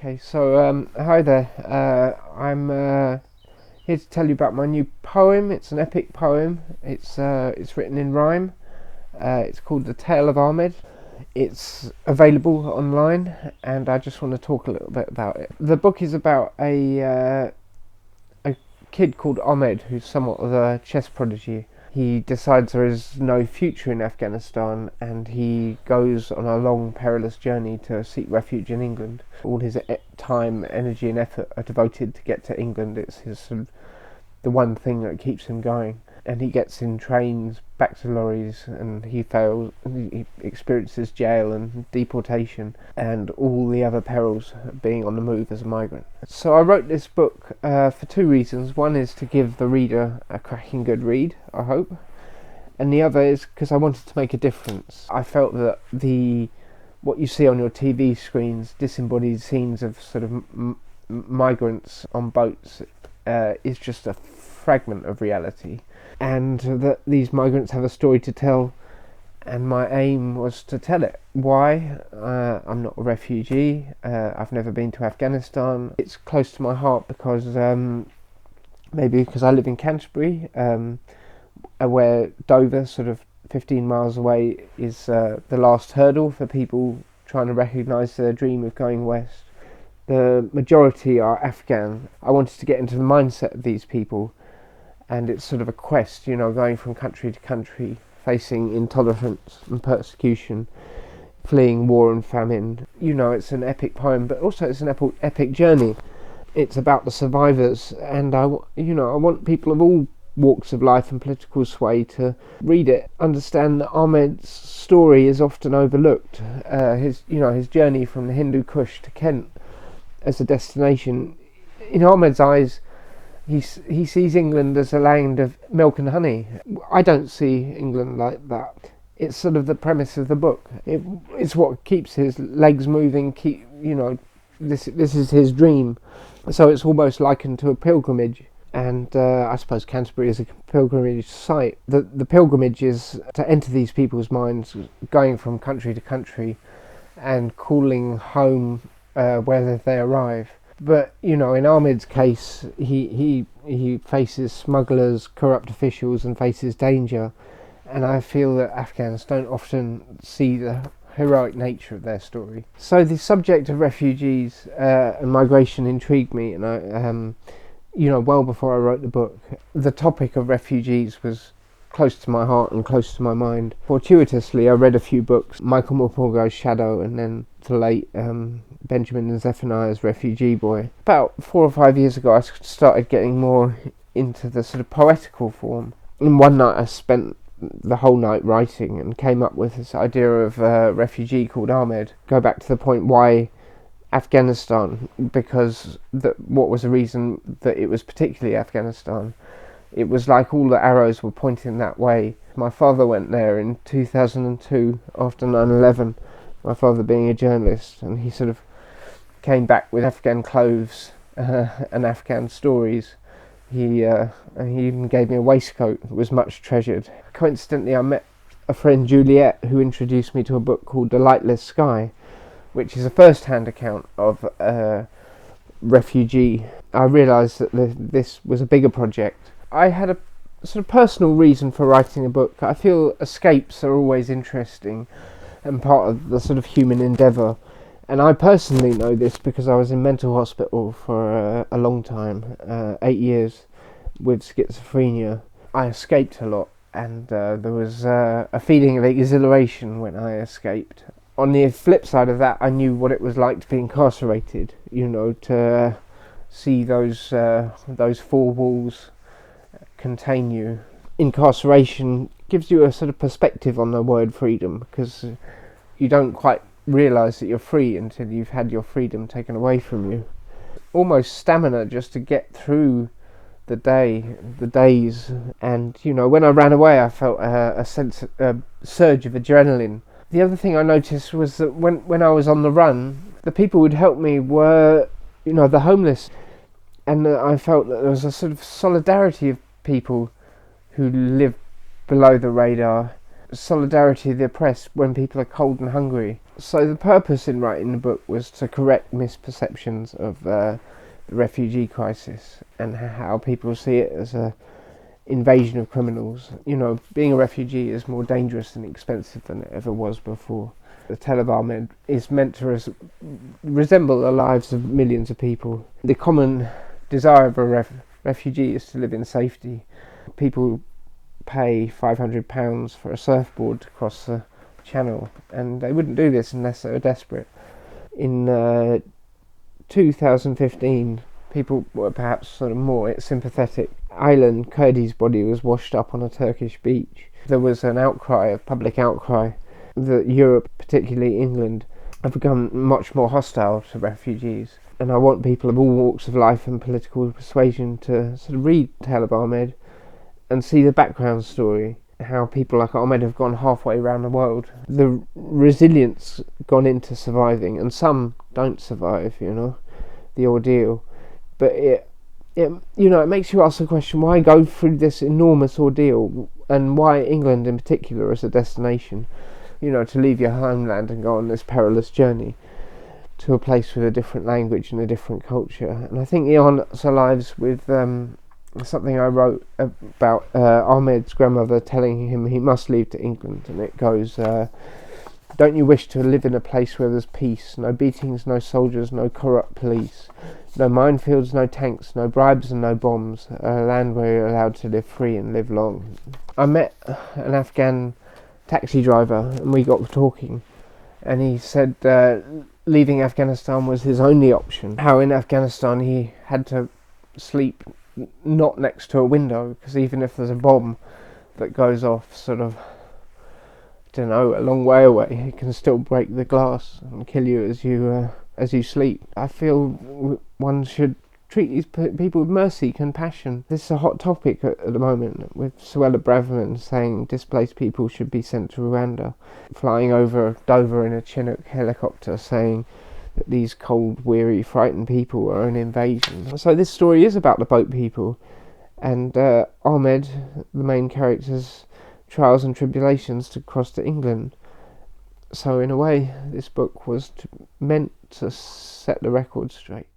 Okay, so hi there. I'm here to tell you about my new poem. It's an epic poem. It's written in rhyme. It's called The Tale of Ahmed. It's available online, and I just want to talk a little bit about it. The book is about a kid called Ahmed, who's somewhat of a chess prodigy. He decides there is no future in Afghanistan, and he goes on a long, perilous journey to seek refuge in England. All his time, energy and effort are devoted to get to England. It's the one thing that keeps him going. And he gets in trains back to lorries, and he fails. He experiences jail and deportation and all the other perils of being on the move as a migrant. So I wrote this book for two reasons. One is to give the reader a cracking good read, I hope, and the other is because I wanted to make a difference. I felt that what you see on your TV screens, disembodied scenes of sort of migrants on boats, is just a fragment of reality, and that these migrants have a story to tell, and my aim was to tell it. Why? I'm not a refugee. I've never been to Afghanistan. It's close to my heart because maybe because I live in Canterbury, where Dover, sort of 15 miles away, is the last hurdle for people trying to recognise their dream of going west. The majority are Afghan. I wanted to get into the mindset of these people, and it's sort of a quest, going from country to country, facing intolerance and persecution, fleeing war and famine. It's an epic poem, but also it's an epic journey. It's about the survivors, and I want people of all walks of life and political sway to read it, understand that Ahmed's story is often overlooked. His journey from the Hindu Kush to Kent as a destination. In Ahmed's eyes, he sees England as a land of milk and honey. I don't see England like that. It's sort of the premise of the book. It's what keeps his legs moving. This is his dream. So it's almost likened to a pilgrimage. And I suppose Canterbury is a pilgrimage site. The pilgrimage is to enter these people's minds, going from country to country and calling home whether they arrive. But in Ahmed's case, he faces smugglers, corrupt officials, and faces danger. And I feel that Afghans don't often see the heroic nature of their story. So the subject of refugees and migration intrigued me, and I, well before I wrote the book, the topic of refugees was close to my heart and close to my mind. Fortuitously, I read a few books, Michael Morpurgo's Shadow, and then the late Benjamin and Zephaniah's Refugee Boy. About 4 or 5 years ago, I started getting more into the sort of poetical form. And one night I spent the whole night writing and came up with this idea of a refugee called Ahmed. Go back to the point, why Afghanistan? Because what was the reason that it was particularly Afghanistan? It was like all the arrows were pointing that way. My father went there in 2002 after 9/11, my father being a journalist, and he sort of came back with Afghan clothes and Afghan stories. He even gave me a waistcoat that was much treasured. Coincidentally, I met a friend, Juliet, who introduced me to a book called The Lightless Sky, which is a first-hand account of a refugee. I realised that this was a bigger project. I had a sort of personal reason for writing a book. I feel escapes are always interesting and part of the sort of human endeavour. And I personally know this because I was in mental hospital for a long time, 8 years, with schizophrenia. I escaped a lot, and there was a feeling of exhilaration when I escaped. On the flip side of that, I knew what it was like to be incarcerated, to see those four walls contain you. Incarceration gives you a sort of perspective on the word freedom, because you don't quite realise that you're free until you've had your freedom taken away from you. Almost stamina just to get through the days. And when I ran away, I felt a surge of adrenaline. The other thing I noticed was that when I was on the run, the people who'd help me were the homeless, and I felt that there was a sort of solidarity of people who live below the radar. solidarity of the oppressed when people are cold and hungry. So the purpose in writing the book was to correct misperceptions of the refugee crisis and how people see it as a invasion of criminals. You know, being a refugee is more dangerous and expensive than it ever was before. The Tale of Ahmed is meant to resemble the lives of millions of people. The common desire of a refugee is to live in safety. People pay £500 for a surfboard to cross the channel, and they wouldn't do this unless they were desperate. In 2015, people were perhaps sort of more sympathetic. Aylan Kurdi's body was washed up on a Turkish beach. There was an outcry, a public outcry, that Europe, particularly England, have become much more hostile to refugees. And I want people of all walks of life and political persuasion to sort of read Tale of Ahmed and see the background story, how people like Ahmed have gone halfway around the world. The resilience gone into surviving, and some don't survive, you know, the ordeal. But it makes you ask the question, why go through this enormous ordeal, and why England in particular as a destination, you know, to leave your homeland and go on this perilous journey to a place with a different language and a different culture. And I think the answer lies with something I wrote about Ahmed's grandmother telling him he must leave to England, and it goes, don't you wish to live in a place where there's peace, no beatings, no soldiers, no corrupt police, no minefields, no tanks, no bribes and no bombs, a land where you're allowed to live free and live long. I met an Afghan taxi driver and we got talking, and he said leaving Afghanistan was his only option. How in Afghanistan he had to sleep not next to a window, because even if there's a bomb that goes off sort of, I don't know, a long way away, it can still break the glass and kill you as you sleep. I feel one should treat these people with mercy, compassion. This is a hot topic at the moment, with Suella Braverman saying displaced people should be sent to Rwanda, flying over Dover in a Chinook helicopter saying that these cold, weary, frightened people are an invasion. So this story is about the boat people, and Ahmed, the main character's trials and tribulations to cross to England. So in a way, this book was meant to set the record straight.